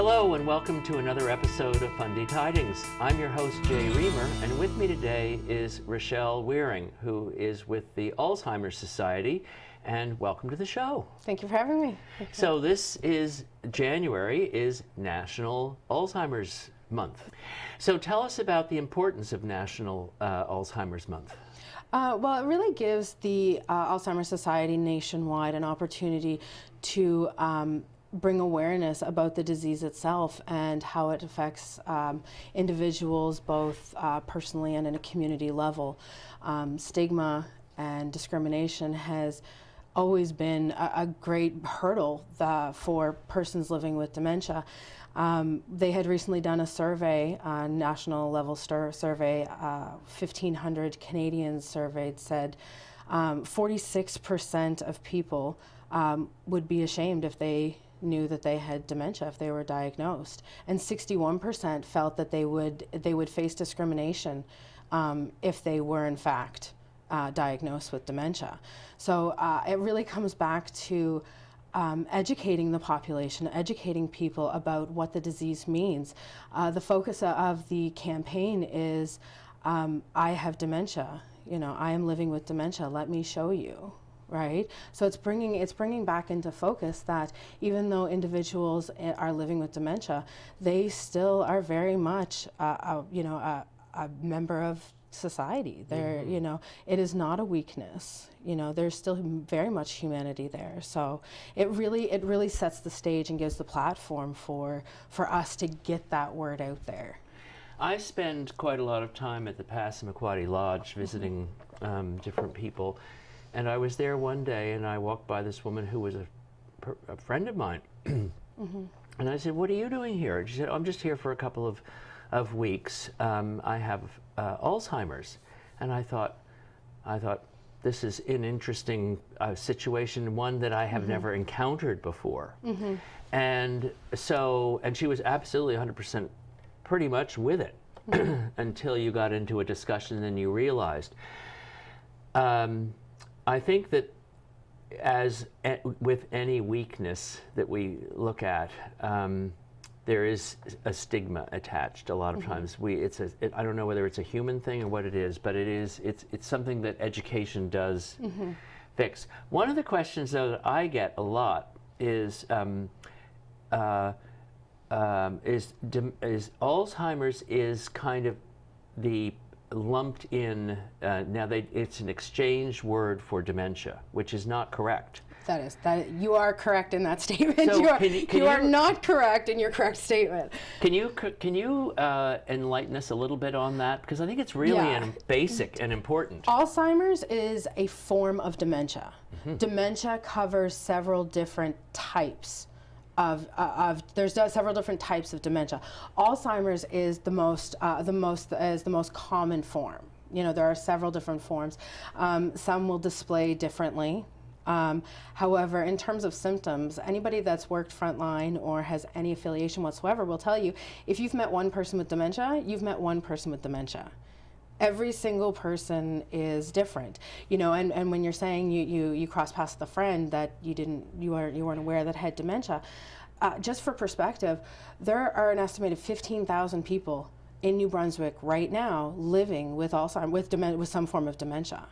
Hello and welcome to another episode of Fundy Tidings. I'm your host Jay Reamer, and with me today is Rachelle Wearing, who is with the Alzheimer Society, and welcome to the show. Thank you for having me. So this is January is National Alzheimer's Month. So tell us about the importance of National Alzheimer's Month. Well, it really gives the Alzheimer Society nationwide an opportunity to bring awareness about the disease itself and how it affects individuals both personally and at a community level. Stigma and discrimination has always been a great hurdle for persons living with dementia. They had recently done a survey, a national level survey, 1,500 Canadians surveyed said 46% of people would be ashamed if they knew that they had dementia if they were diagnosed, and 61% felt that they would face discrimination if they were in fact diagnosed with dementia. So it really comes back to educating the population, educating people about what the disease means. The focus of the campaign is, I have dementia. I am living with dementia. Let me show you. Right, so it's bringing back into focus that even though individuals are living with dementia, they still are very much, a member of society. They're, it is not a weakness. There's still very much humanity there. So it really sets the stage and gives the platform for us to get that word out there. I spend quite a lot of time at the Passamaquoddy Lodge visiting different people. And I was there one day, and I walked by this woman who was a friend of mine. And I said, "What are you doing here?" And she said, "I'm just here for a couple of weeks. I have Alzheimer's." And I thought, this is an interesting situation, one that I have never encountered before. And she was absolutely 100% pretty much with it until you got into a discussion and you realized. I think that as with any weakness that we look at, there is a stigma attached a lot of times. I don't know whether it's a human thing or what it is, but it's something that education does fix. One of the questions though that I get a lot is Alzheimer's is kind of the lumped in, it's an exchange word for dementia, which is not correct. You are correct in that statement. So you are not correct in your correct statement. Can you enlighten us a little bit on that? Because I think it's really basic and important. Alzheimer's is a form of dementia. Dementia covers several different types. There's several different types of dementia. Alzheimer's is the most common form. There are several different forms. Some will display differently. However, in terms of symptoms, anybody that's worked frontline or has any affiliation whatsoever will tell you, if you've met one person with dementia, you've met one person with dementia. Every single person is different, and when you're saying you cross paths with a friend that you weren't aware that had dementia, just for perspective, there are an estimated 15,000 people in New Brunswick right now living with Alzheimer's with some form of dementia,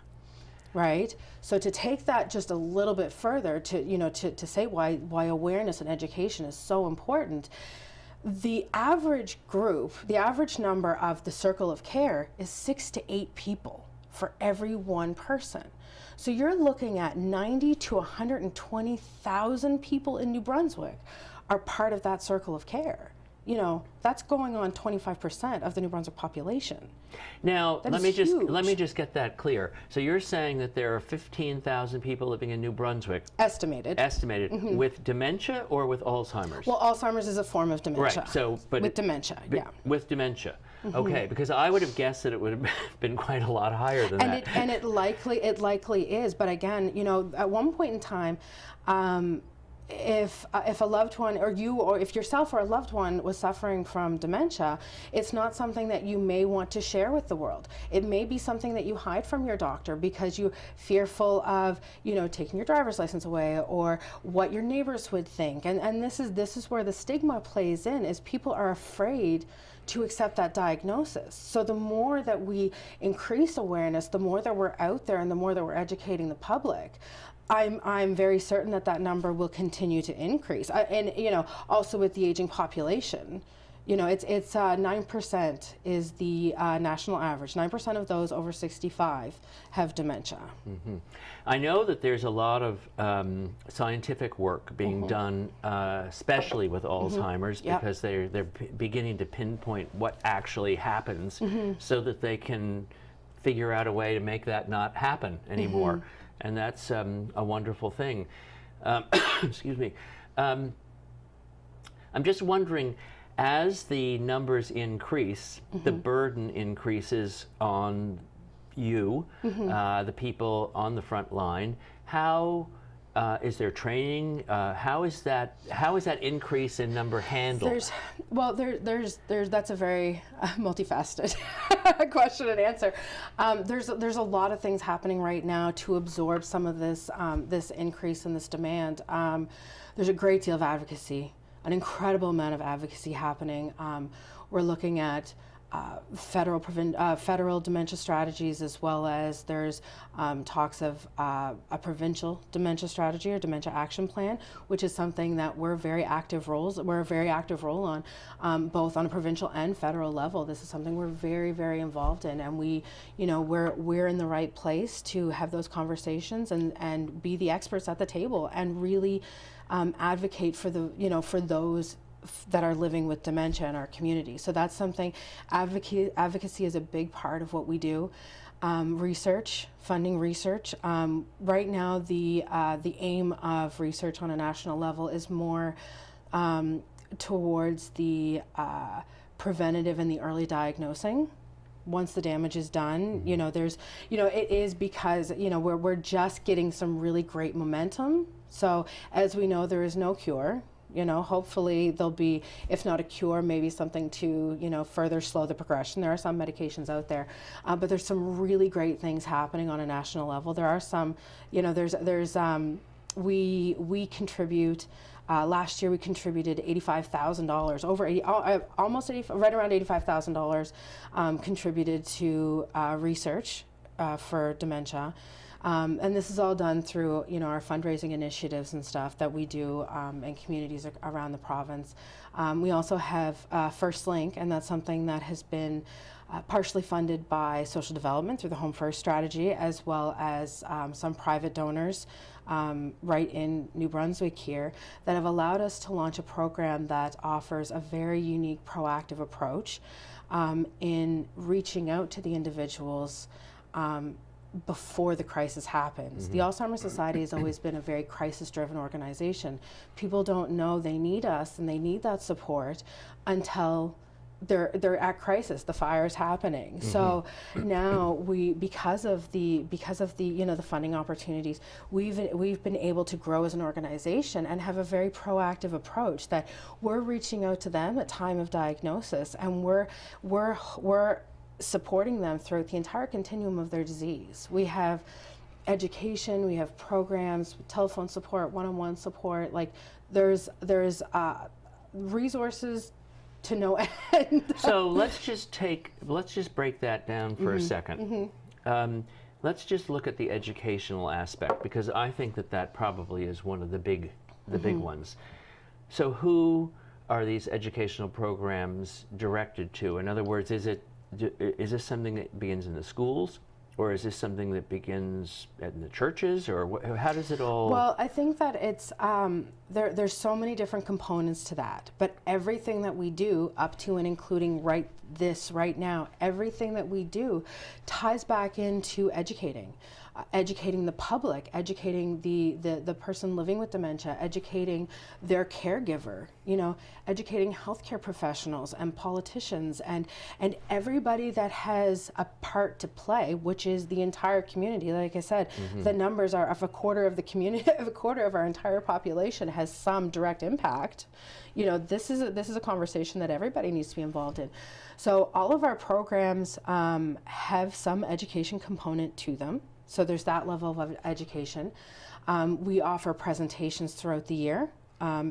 right? So to take that just a little bit further to say why awareness and education is so important. The average number of the circle of care is 6 to 8 people for every one person. So you're looking at 90 to 120,000 people in New Brunswick are part of that circle of care. That's going on 25% of the New Brunswick population. Now, let me just get that clear. So you're saying that there are 15,000 people living in New Brunswick. Estimated. With dementia or with Alzheimer's? Well, Alzheimer's is a form of dementia. Right. With dementia, yeah. With dementia. Okay, because I would have guessed that it would have been quite a lot higher than that. It likely is, but again, at one point in time, if a loved one, or if yourself or a loved one was suffering from dementia, it's not something that you may want to share with the world. It may be something that you hide from your doctor because you're fearful of, taking your driver's license away, or what your neighbors would think. And this is where the stigma plays in, is people are afraid to accept that diagnosis. So the more that we increase awareness, the more that we're out there and the more that we're educating the public, I'm very certain that number will continue to increase. And also with the aging population, it's 9% is the national average. 9% of those over 65 have dementia. Mm-hmm. I know that there's a lot of scientific work being done, especially with Alzheimer's, because they're beginning to pinpoint what actually happens, so that they can figure out a way to make that not happen anymore. And that's a wonderful thing. Excuse me. I'm just wondering, as the numbers increase, the burden increases on you, the people on the front line. How is there training? How is that increase in number handled? That's a very multifaceted question and answer. There's a lot of things happening right now to absorb some of this this increase in this demand. There's a great deal of advocacy, an incredible amount of advocacy happening. We're looking at federal dementia strategies, as well as there's talks of a provincial dementia strategy or dementia action plan, which is something that we're a very active role on, both on a provincial and federal level. This is something we're very, very involved in, and we're in the right place to have those conversations and be the experts at the table and really advocate for for those that are living with dementia in our community. So that's something, advocacy is a big part of what we do. Research, funding research. Right now, the aim of research on a national level is more towards the preventative and the early diagnosing. Once the damage is done, it is because, we're just getting some really great momentum. So as we know, there is no cure. Hopefully there'll be, if not a cure, maybe something to, further slow the progression. There are some medications out there, but there's some really great things happening on a national level. There are some, we contribute, last year we contributed $85,000, right around $85,000 contributed to research for dementia. And this is all done through, our fundraising initiatives and stuff that we do in communities around the province. We also have First Link, and that's something that has been partially funded by social development through the Home First strategy, as well as some private donors right in New Brunswick here, that have allowed us to launch a program that offers a very unique, proactive approach in reaching out to the individuals before the crisis happens. The Alzheimer Society has always been a very crisis-driven organization. People don't know they need us and they need that support until they're at crisis. The fire's happening. So now because of the the funding opportunities, we've been able to grow as an organization and have a very proactive approach that we're reaching out to them at time of diagnosis, and we're supporting them throughout the entire continuum of their disease. We have education, we have programs, telephone support, one-on-one support. Like there's resources to no end. So let's just break that down for a second. Let's just look at the educational aspect, because I think that probably is one of the big ones. So who are these educational programs directed to? In other words, is this something that begins in the schools, or is this something that begins in the churches, or how does it all? Well, I think that it's there's so many different components to that, but everything that we do up to and including right this right now. Everything that we do ties back into educating the public, educating the person living with dementia, educating their caregiver, educating healthcare professionals and politicians and everybody that has a part to play, which is the entire community. Like I said, the numbers are of a quarter of the community, of a quarter of our entire population has some direct impact. This is a conversation that everybody needs to be involved in. So all of our programs have some education component to them. So there's that level of education. We offer presentations throughout the year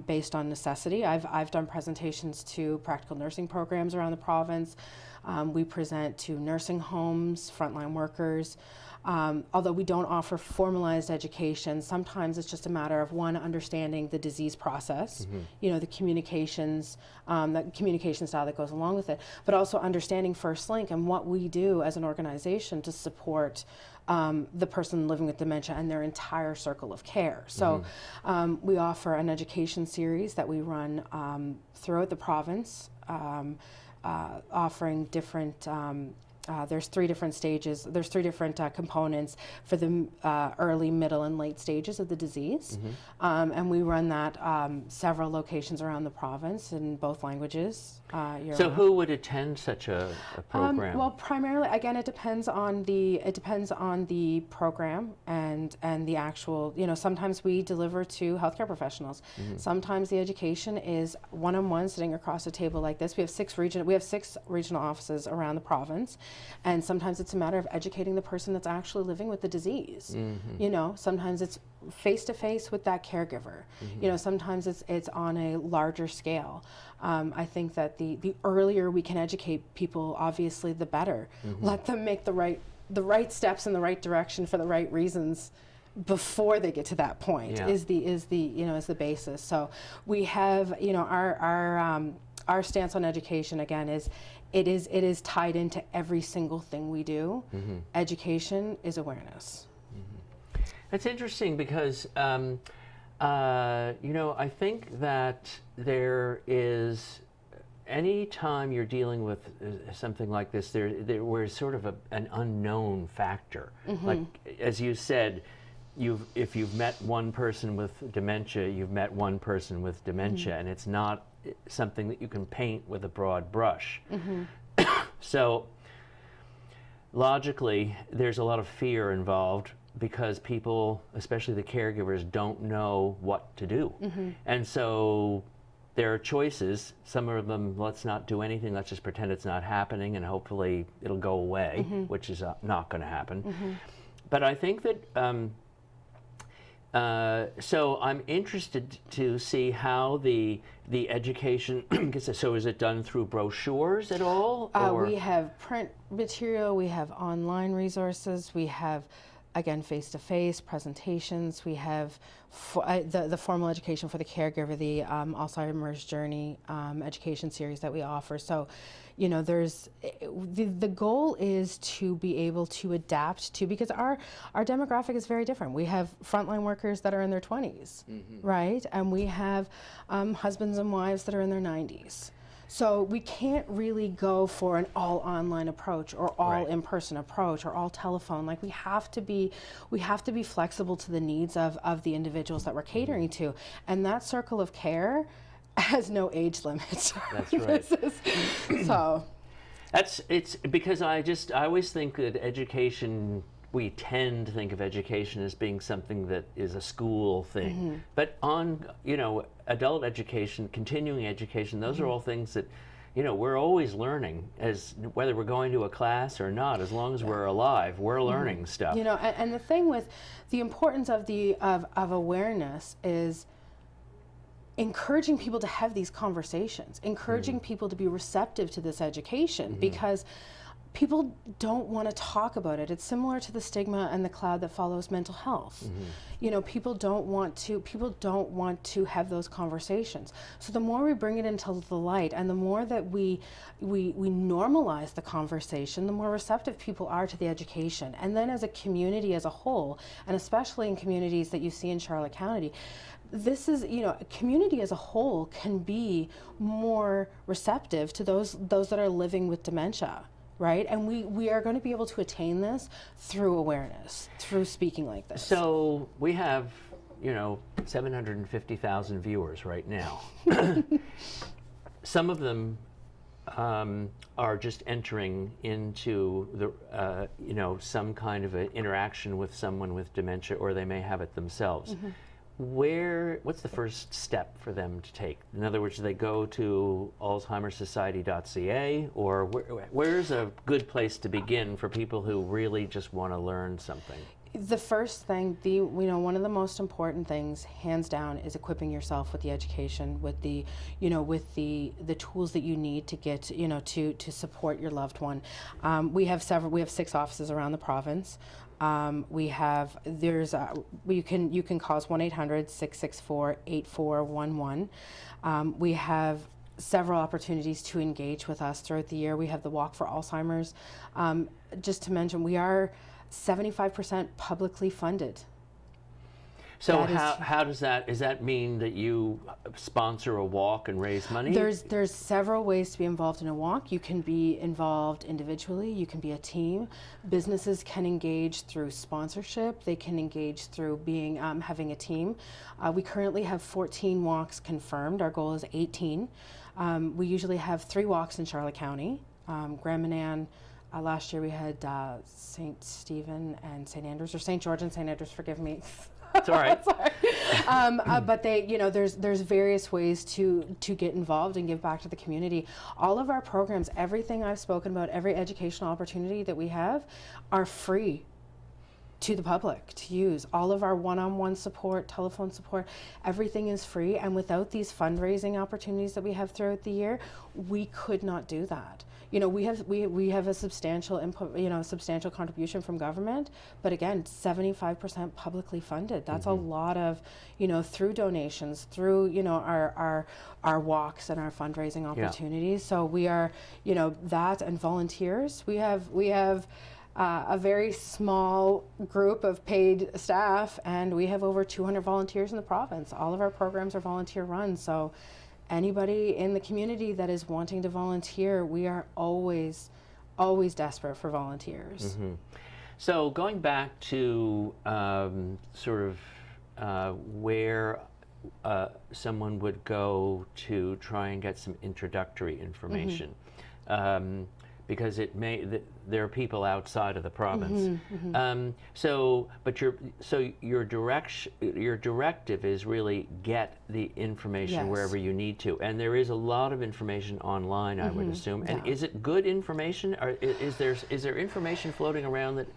based on necessity. I've done presentations to practical nursing programs around the province. We present to nursing homes, frontline workers. Although we don't offer formalized education, sometimes it's just a matter of understanding the disease process, the communication style that goes along with it, but also understanding First Link and what we do as an organization to support the person living with dementia and their entire circle of care. So we offer an education series that we run throughout the province, offering different there's 3 different stages. There's 3 different components for the early, middle, and late stages of the disease. And we run that several locations around the province in both languages. So who would attend such a program? Well, primarily, again, it depends on the program and the actual. Sometimes we deliver to healthcare professionals. Sometimes the education is one-on-one, sitting across a table like this. We have 6 regional offices around the province. And sometimes it's a matter of educating the person that's actually living with the disease. Sometimes it's face-to-face with that caregiver. Sometimes it's on a larger scale. I think that the earlier we can educate people, obviously, the better. Let them make the right steps in the right direction for the right reasons before they get to that point. Is the basis. So we have our stance on education, again, is it is tied into every single thing we do. Education is awareness. That's interesting because I think that there is, any time you're dealing with something like this, we're sort of an unknown factor. Like, as you said, if you've met one person with dementia, you've met one person with dementia, and it's not something that you can paint with a broad brush. So logically, there's a lot of fear involved because people, especially the caregivers, don't know what to do. And so there are choices. Some of them, let's not do anything, let's just pretend it's not happening and hopefully it'll go away, which is not going to happen. But I think that so I'm interested to see how the education, so is it done through brochures at all? We have print material, we have online resources, we have, again, face-to-face presentations, we have the formal education for the caregiver, the Alzheimer's Journey education series that we offer. So, there's the goal is to be able to adapt to, because our demographic is very different. We have frontline workers that are in their 20s, right? And we have husbands and wives that are in their 90s. So we can't really go for an all online approach or all in-person approach or all telephone. Like, we have to be flexible to the needs of the individuals that we're catering to. And that circle of care has no age limits. That's right. It's because I always think that education, we tend to think of education as being something that is a school thing. But on, adult education, continuing education, those are all things that, we're always learning, as whether we're going to a class or not. As long as we're alive, we're learning stuff. And the thing with the importance of of awareness is encouraging people to have these conversations, encouraging people to be receptive to this education, because people don't want to talk about it. It's similar to the stigma and the cloud that follows mental health. You know, people don't want to have those conversations. So the more we bring it into the light, and the more that we normalize the conversation, the more receptive people are to the education. And then as a community as a whole, and especially in communities that you see in Charlotte County, this is, you know, a community as a whole can be more receptive to those that are living with dementia, right? And we are going to be able to attain this through awareness, through speaking like this. So we have, you know, 750,000 viewers right now. Some of them are just entering into the, you know, some kind of an interaction with someone with dementia, or they may have it themselves. What's the first step for them to take? In other words, do they go to alzheimersociety.ca, or where's a good place to begin for people who really just want to learn something? The first thing, one of the most important things, hands down, is equipping yourself with the education, with the tools that you need to get, to support your loved one. We have 6 offices around the province. You can call us 1-800-664-8411. We have several opportunities to engage with us throughout the year. We have the Walk for Alzheimer's. Just to mention, we are 75% publicly funded. So how does that mean that you sponsor a walk and raise money? There's several ways to be involved in a walk. You can be involved individually, you can be a team. Businesses can engage through sponsorship, they can engage through being having a team. We currently have 14 walks confirmed. Our goal is 18. We usually have 3 walks in Charlotte County. Grand Manan, last year we had St. Stephen and St. Andrews, or St. George and St. Andrews, forgive me. It's all right. But there's various ways to get involved and give back to the community. All of our programs, everything I've spoken about, every educational opportunity that we have, are free to the public to use. All of our one-on-one support, telephone support, everything is free. And without these fundraising opportunities that we have throughout the year, we could not do that. We have a substantial input, substantial contribution from government, but again, 75% publicly funded. That's a lot of, through donations, through, our walks and our fundraising opportunities. So we are, that and volunteers. We have a very small group of paid staff, and we have over 200 volunteers in the province. All of our programs are volunteer run. So anybody in the community that is wanting to volunteer, we are always desperate for volunteers. So going back to where someone would go to try and get some introductory information, because there are people outside of the province. Your directive is really get the information wherever you need to, and there is a lot of information online, I would assume. And is it good information? Or is there information floating around that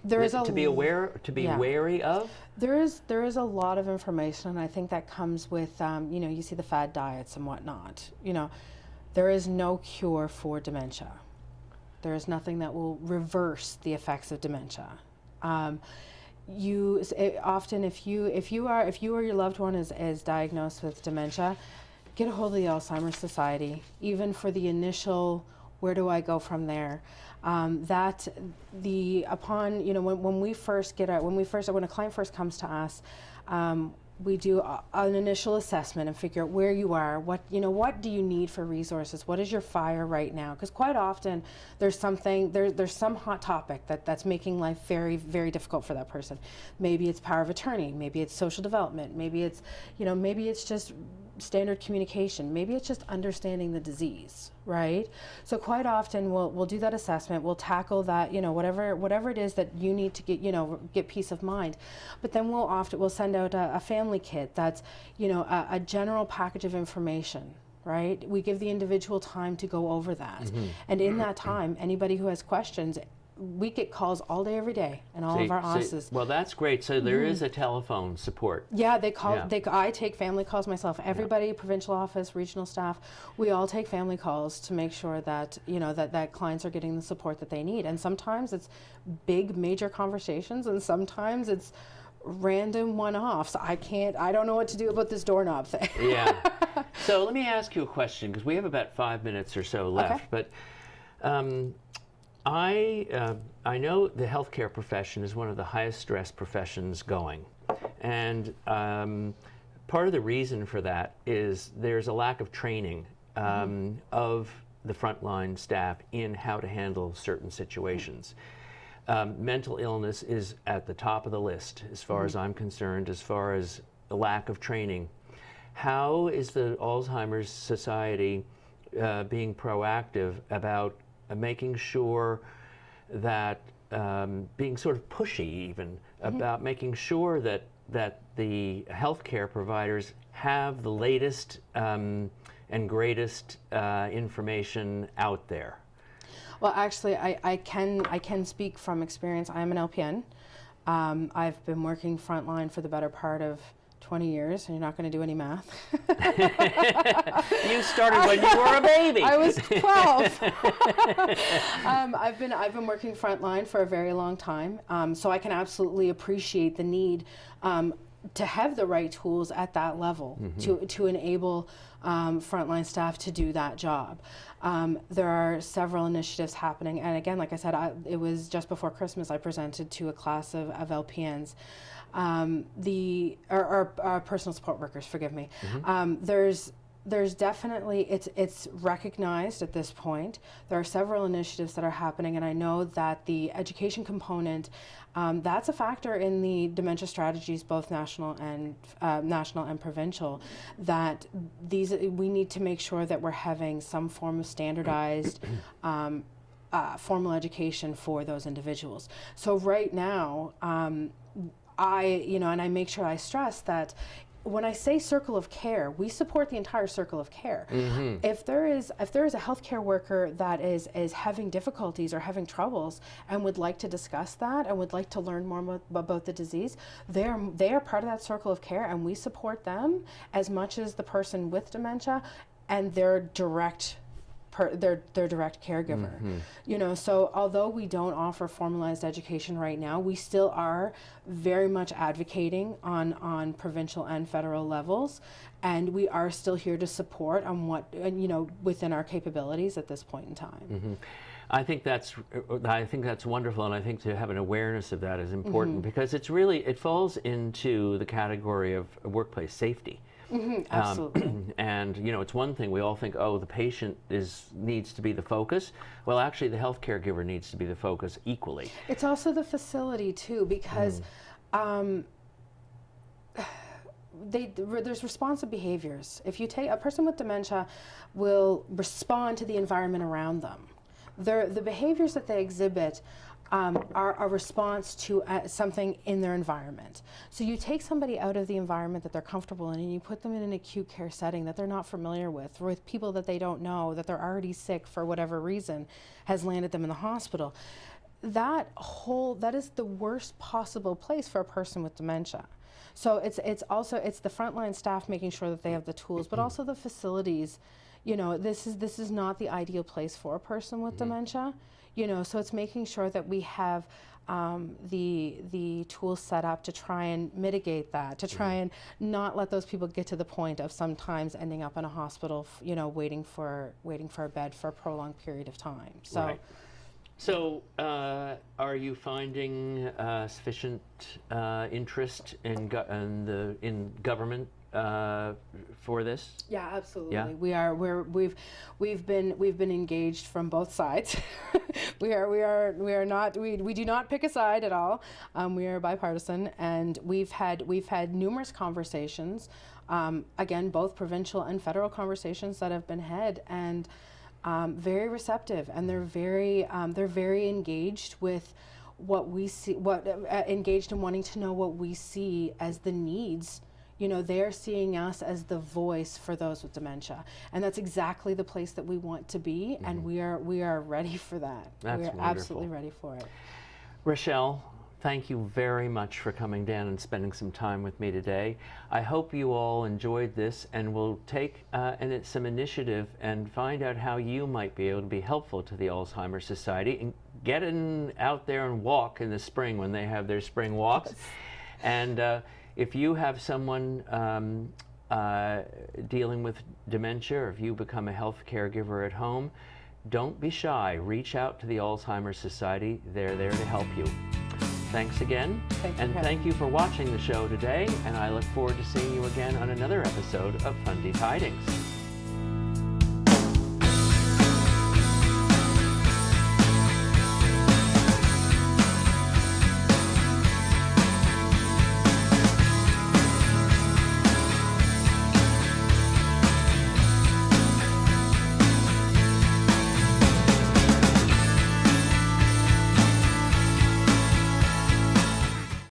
to be wary of? There is a lot of information, and I think that comes with you see the fad diets and whatnot. There is no cure for dementia. There is nothing that will reverse the effects of dementia. Often, if you or your loved one is diagnosed with dementia, get a hold of the Alzheimer's Society, even for the initial, where do I go from there? When a client first comes to us, we do an initial assessment and figure out where you are, what do you need for resources, what is your fire right now? Because quite often there's some hot topic that's making life very, very difficult for that person. Maybe it's power of attorney, maybe it's social development, maybe it's just standard communication, maybe it's just understanding the disease, right? So quite often we'll do that assessment, we'll tackle that, whatever it is that you need to get peace of mind. But then we'll send out a family kit that's, a general package of information, right? We give the individual time to go over that. And in that time, anybody who has questions, we get calls all day, every day, in all of our offices. Well, that's great. So there is a telephone support. Yeah, they call. Yeah. I take family calls myself. Everybody, provincial office, regional staff, we all take family calls to make sure that that clients are getting the support that they need. And sometimes it's big, major conversations, and sometimes it's random one-offs. I don't know what to do about this doorknob thing. Yeah. So let me ask you a question, because we have about 5 minutes or so left. Okay. But I know the healthcare profession is one of the highest stress professions going, and part of the reason for that is there's a lack of training of the frontline staff in how to handle certain situations. Mental illness is at the top of the list as far as I'm concerned, as far as the lack of training. How is the Alzheimer's Society being proactive about making sure that, being sort of pushy even, about making sure that the healthcare providers have the latest and greatest information out there? Well, actually, I can speak from experience. I am an LPN. I've been working frontline for the better part of 20 years, and you're not going to do any math. You started when you were a baby. I was 12. I've been working frontline for a very long time, so I can absolutely appreciate the need to have the right tools at that level to enable frontline staff to do that job. There are several initiatives happening, and again, like I said, it was just before Christmas I presented to a class of LPNs. Our personal support workers, forgive me. There's definitely, it's recognized at this point. There are several initiatives that are happening, and I know that the education component, that's a factor in the dementia strategies, both national and provincial, that we need to make sure that we're having some form of standardized formal education for those individuals. So right now, and I make sure I stress that when I say circle of care, we support the entire circle of care. If there is a healthcare worker that is having difficulties or having troubles and would like to discuss that and would like to learn more about the disease, they are part of that circle of care, and we support them as much as the person with dementia and their direct caregiver. So although we don't offer formalized education right now, we still are very much advocating on provincial and federal levels, and we are still here to support on what within our capabilities at this point in time. I think that's wonderful, and I think to have an awareness of that is important, because it falls into the category of workplace safety. Absolutely. And it's one thing, we all think, oh, the patient needs to be the focus. Well, actually, the health caregiver needs to be the focus equally. It's also the facility too, because there's responsive behaviors. If you take a person with dementia, will respond to the environment around them. The behaviors that they exhibit are a response to something in their environment. So you take somebody out of the environment that they're comfortable in and you put them in an acute care setting that they're not familiar with people that they don't know, that they're already sick for whatever reason has landed them in the hospital. That is the worst possible place for a person with dementia. So it's the frontline staff making sure that they have the tools, but also the facilities. This is not the ideal place for a person with dementia. So it's making sure that we have the tools set up to try and mitigate that, to try and not let those people get to the point of sometimes ending up in a hospital, waiting for a bed for a prolonged period of time. So, right. So, are you finding sufficient interest in government for this? Yeah, absolutely. Yeah? We've been engaged from both sides. we do not pick a side at all. We are bipartisan, and we've had numerous conversations. Again, both provincial and federal conversations that have been had, and very receptive, and they're very engaged with what we see, engaged in wanting to know what we see as the needs you know, they're seeing us as the voice for those with dementia. And that's exactly the place that we want to be, and we are ready for that. That's We're wonderful. absolutely ready for it. Rachelle, thank you very much for coming down and spending some time with me today. I hope you all enjoyed this and will take some initiative and find out how you might be able to be helpful to the Alzheimer's Society, and get out there and walk in the spring when they have their spring walks. And if you have someone dealing with dementia, or if you become a health caregiver at home, don't be shy. Reach out to the Alzheimer's Society. They're there to help you. Thanks again. Thank you for watching the show today, and I look forward to seeing you again on another episode of Fundy Tidings.